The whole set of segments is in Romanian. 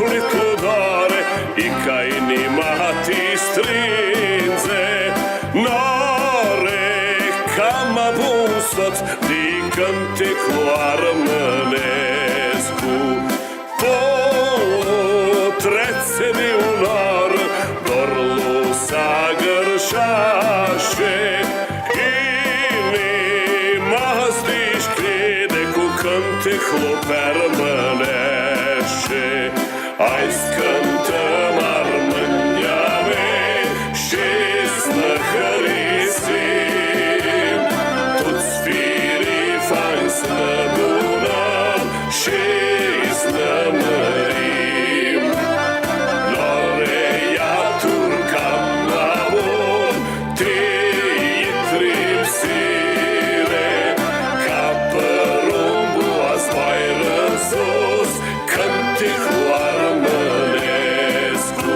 sufletul doare I ca inima ti stringe Nore ca m-a busat Di cântec lu armănescu Potrețe di unor Dorlu sagărșașe Inima zdiș crede Cu cântec lu permănește Hai scântăm armânia mea Și snăhărisim Toți firii fain slăbunăm Și slămărim Loreia turcam la bun Tritrim sire Ca părumbu azvai răsos Cântic lu armănescu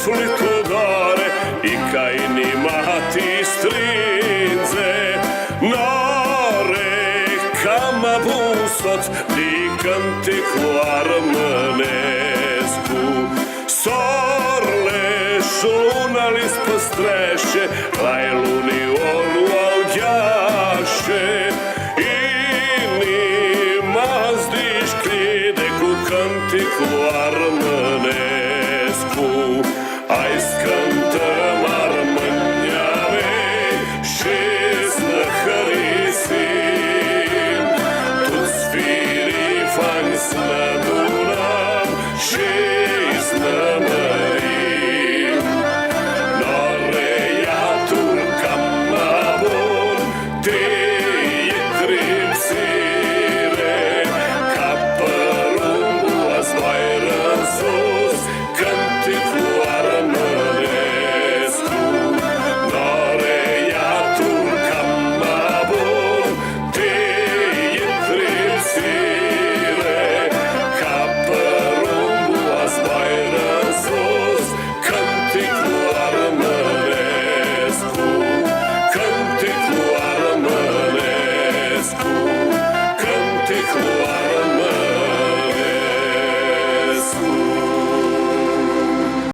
Sufletul doare I ca inima ti stringe Nore ca m-a busat Di cântec lu armănescu Sorle și luna li spăstrește Lai lunii olu augeaște Inima zdiș crede Cu cântec lu armănescu Hai scântăm